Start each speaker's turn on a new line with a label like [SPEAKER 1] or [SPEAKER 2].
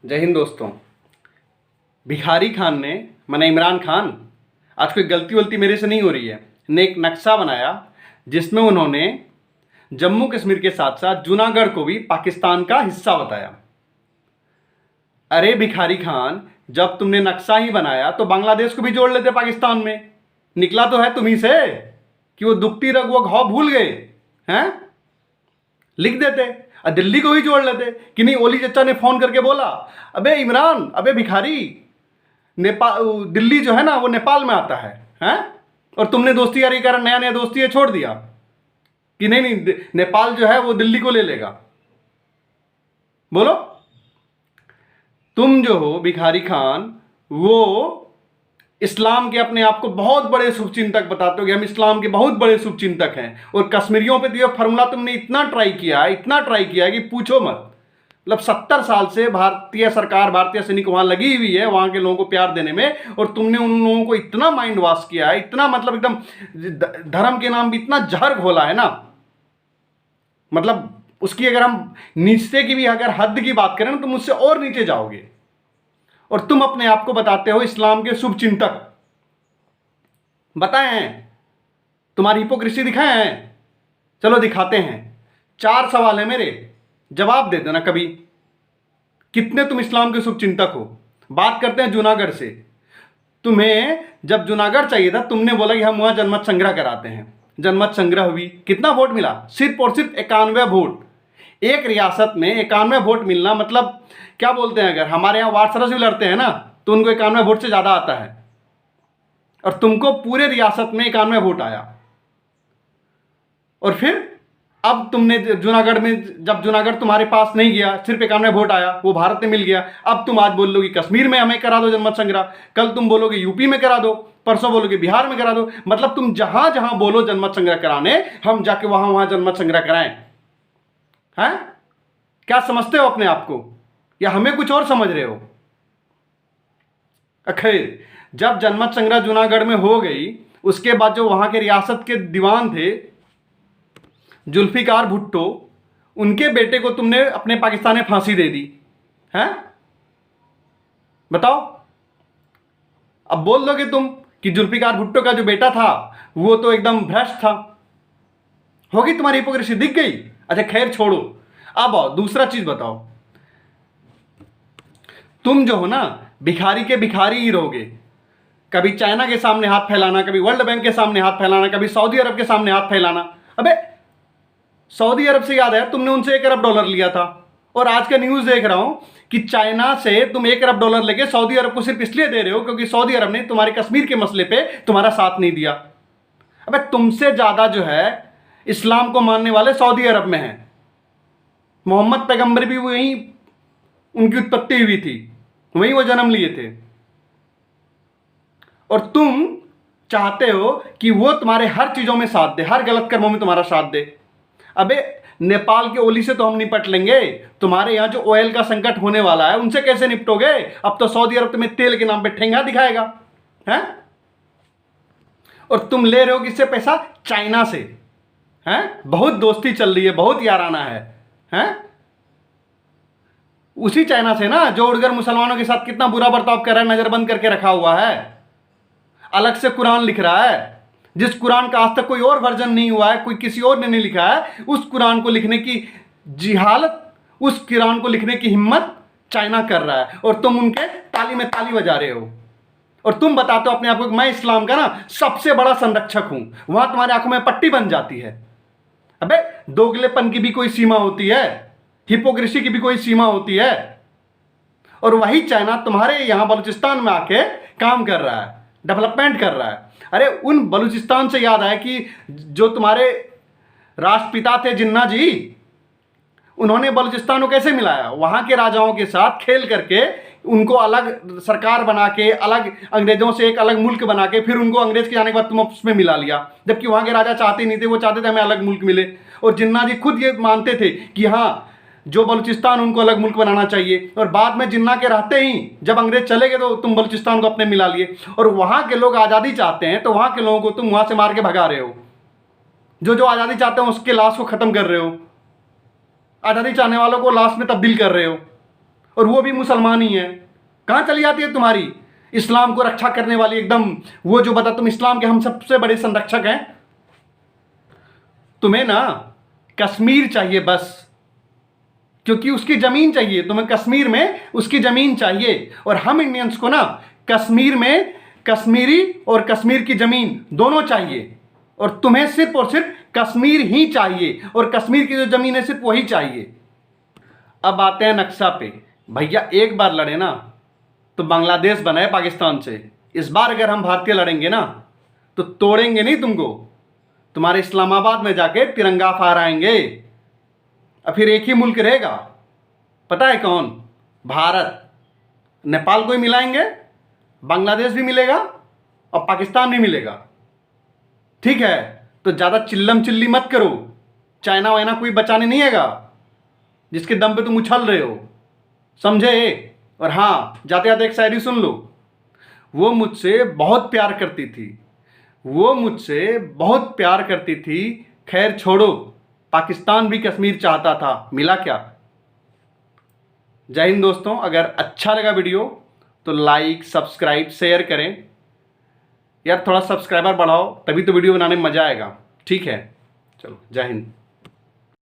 [SPEAKER 1] जय हिंद दोस्तों। भिखारी खान ने माने इमरान खान, आज कोई गलती वलती मेरे से नहीं हो रही है, ने एक नक्शा बनाया जिसमें उन्होंने जम्मू कश्मीर के साथ साथ जूनागढ़ को भी पाकिस्तान का हिस्सा बताया। अरे भिखारी खान, जब तुमने नक्शा ही बनाया तो बांग्लादेश को भी जोड़ लेते पाकिस्तान में। निकला तो है तुम्ही से कि वो दुखती रग वो घाव भूल गए हैं, लिख देते। और दिल्ली को ही जोड़ लेते कि नहीं। ओली चचा ने फोन करके बोला, अबे इमरान, अबे भिखारी, नेपाल दिल्ली जो है ना वो नेपाल में आता है हैं? और तुमने दोस्ती यारी कर नया नया दोस्ती है छोड़ दिया कि नहीं नहीं नेपाल जो है वो दिल्ली को ले लेगा। बोलो, तुम जो हो भिखारी खान, वो इस्लाम के अपने आप को बहुत बड़े शुभचिंतक बताते हो कि हम इस्लाम के बहुत बड़े शुभचिंतक हैं, और कश्मीरियों पे दिया फॉर्मूला तुमने इतना ट्राई किया है कि पूछो मत। मतलब 70 साल से भारतीय सरकार, भारतीय सैनिक वहां लगी हुई है वहां के लोगों को प्यार देने में, और तुमने उन लोगों को इतना माइंड वॉश किया है, इतना मतलब एकदम धर्म के नाम भी इतना जहर घोला है ना। मतलब उसकी अगर हम नीचे की भी अगर हद की बात करें ना तो मुझसे और नीचे जाओगे। और तुम अपने आप को बताते हो इस्लाम के शुभ चिंतक। बताए हैं, तुम्हारी हिपोक्रेसी दिखाए हैं। चलो दिखाते हैं। 4 सवाल है मेरे, जवाब दे देना कभी। कितने तुम इस्लाम के शुभ चिंतक हो? बात करते हैं जूनागढ़ से। तुम्हें जब जूनागढ़ चाहिए था तुमने बोला कि हम वहां जनमत संग्रह कराते हैं। जनमत संग्रह हुई, कितना वोट मिला? सिर्फ और सिर्फ 91 वोट। एक रियासत में 91 वोट मिलना मतलब क्या बोलते हैं, अगर हमारे यहाँ वार्ड सदस्य भी लड़ते हैं ना तो उनको 91 वोट से ज्यादा आता है, और तुमको पूरे रियासत में 91 वोट आया। और फिर अब तुमने जूनागढ़ में, जब जूनागढ़ तुम्हारे पास नहीं गया, सिर्फ 91 वोट आया, वो भारत में मिल गया। अब तुम आज बोल लो कि कश्मीर में हमें करा दो जनमत संग्रह, कल तुम बोलोगे यूपी में करा दो, परसों बोलोगे बिहार में करा दो। मतलब तुम जहां जहां बोलो जनमत संग्रह कराने, हम जाके वहां वहां जनमत संग्रह कराएं। हैं? क्या समझते हो अपने आप को, या हमें कुछ और समझ रहे हो? खैर, जब जनमत संग्रह जूनागढ़ में हो गई, उसके बाद जो वहां के रियासत के दीवान थे जुल्फिकार भुट्टो, उनके बेटे को तुमने अपने पाकिस्तान में फांसी दे दी है। बताओ, अब बोल दोगे तुम कि जुल्फिकार भुट्टो का जो बेटा था वो तो एकदम भ्रष्ट था। होगी तुम्हारी हिपोक्रेसी, दिख गई। अच्छा खैर छोड़ो, अब आओ दूसरा चीज बताओ। तुम जो हो ना भिखारी के भिखारी ही रहोगे। कभी चाइना के सामने हाथ फैलाना, कभी वर्ल्ड बैंक के सामने हाथ फैलाना, कभी सऊदी अरब के सामने हाथ फैलाना। अबे सऊदी अरब से याद है, तुमने उनसे $1 अरब लिया था, और आज का न्यूज देख रहा हूं कि चाइना से तुम $1 अरब लेके सऊदी अरब को सिर्फ इसलिए दे रहे हो क्योंकि सऊदी अरब ने तुम्हारे कश्मीर के मसले पे तुम्हारा साथ नहीं दिया। अबे तुमसे ज्यादा जो है इस्लाम को मानने वाले सऊदी अरब में हैं। मोहम्मद पैगंबर भी वहीं उनकी उत्पत्ति हुई थी, वहीं वो जन्म लिए थे, और तुम चाहते हो कि वो तुम्हारे हर चीजों में साथ दे, हर गलत कर्मों में तुम्हारा साथ दे। अबे नेपाल के ओली से तो हम निपट लेंगे, तुम्हारे यहां जो ऑयल का संकट होने वाला है उनसे कैसे निपटोगे? अब तो सऊदी अरब तुम्हें तेल के नाम पे ठेंगा दिखाएगा हैं? और तुम ले रहे हो किससे पैसा? चाइना से हैं? बहुत दोस्ती चल रही है, बहुत याराना है हैं? उसी चाइना से ना जो उड़गर मुसलमानों के साथ कितना बुरा बर्ताव कर रहा है, नजरबंद करके रखा हुआ है, अलग से कुरान लिख रहा है, जिस कुरान का आज तक कोई और वर्जन नहीं हुआ है, कोई किसी और ने नहीं लिखा है, उस कुरान को लिखने की जिहालत, उस कुरान को लिखने की हिम्मत चाइना कर रहा है, और तुम उनके ताली में ताली बजा रहे हो। और तुम बताते हो अपने आप को मैं इस्लाम का ना सबसे बड़ा संरक्षक हूं, वहां तुम्हारी आंखों में पट्टी बन जाती है। अबे दोगलेपन की भी कोई सीमा होती है, हिपोक्रेसी की भी कोई सीमा होती है। और वही चाइना तुम्हारे यहां बलूचिस्तान में आके काम कर रहा है, डेवलपमेंट कर रहा है। अरे उन बलूचिस्तान से याद आया कि जो तुम्हारे राष्ट्रपिता थे जिन्ना जी, उन्होंने बलूचिस्तान को कैसे मिलाया? वहां के राजाओं के साथ खेल करके उनको अलग सरकार बना के, अलग अंग्रेजों से एक अलग मुल्क बना के, फिर उनको अंग्रेज के जाने के बाद तुम उसमें मिला लिया, जबकि वहां के राजा चाहते नहीं थे, वो चाहते थे हमें अलग मुल्क मिले। और जिन्ना जी खुद ये मानते थे कि हाँ जो बलूचिस्तान उनको अलग मुल्क बनाना चाहिए, और बाद में जिन्ना के रहते ही जब अंग्रेज चले गए तो तुम बलूचिस्तान को अपने मिला लिए। और वहां के लोग आज़ादी चाहते हैं तो वहां के लोगों को तुम वहां से मार के भगा रहे हो। जो जो आज़ादी चाहते हैं उसके लाश को खत्म कर रहे हो, आज़ादी चाहने वालों को लाश में तब्दील कर रहे हो। और वो भी मुसलमान ही है। कहाँ चली जाती है तुम्हारी इस्लाम को रक्षा करने वाली एकदम, वो जो बता तुम इस्लाम के हम सबसे बड़े संरक्षक हैं। तुम्हें ना कश्मीर चाहिए बस, क्योंकि उसकी जमीन चाहिए तुम्हें, कश्मीर में उसकी जमीन चाहिए। और हम इंडियंस को ना कश्मीर में कश्मीरी और कश्मीर की जमीन दोनों चाहिए, और तुम्हें सिर्फ और सिर्फ कश्मीर ही चाहिए, और कश्मीर की जो जमीन है सिर्फ वही चाहिए। अब आते हैं नक्शा पे। भैया एक बार लड़े ना तो बांग्लादेश बना है पाकिस्तान से, इस बार अगर हम भारतीय लड़ेंगे ना तो तोड़ेंगे नहीं तुमको, तुम्हारे इस्लामाबाद में जाके तिरंगा फहराएंगे। और फिर एक ही मुल्क रहेगा, पता है कौन? भारत। नेपाल को ही मिलाएंगे, बांग्लादेश भी मिलेगा और पाकिस्तान भी मिलेगा। ठीक है, तो ज़्यादा चिल्लम चिल्ली मत करो, चाइना वाइना कोई बचाने नहीं आएगा जिसके दम पे तुम उछल रहे हो, समझे? और हाँ, जाते जाते एक शायरी सुन लो। वो मुझसे बहुत प्यार करती थी, वो मुझसे बहुत प्यार करती थी, खैर छोड़ो, पाकिस्तान भी कश्मीर चाहता था, मिला क्या? जय हिंद दोस्तों। अगर अच्छा लगा वीडियो तो लाइक सब्सक्राइब शेयर करें यार, थोड़ा सब्सक्राइबर बढ़ाओ, तभी तो वीडियो बनाने में मज़ा आएगा। ठीक है, चलो जय हिंद।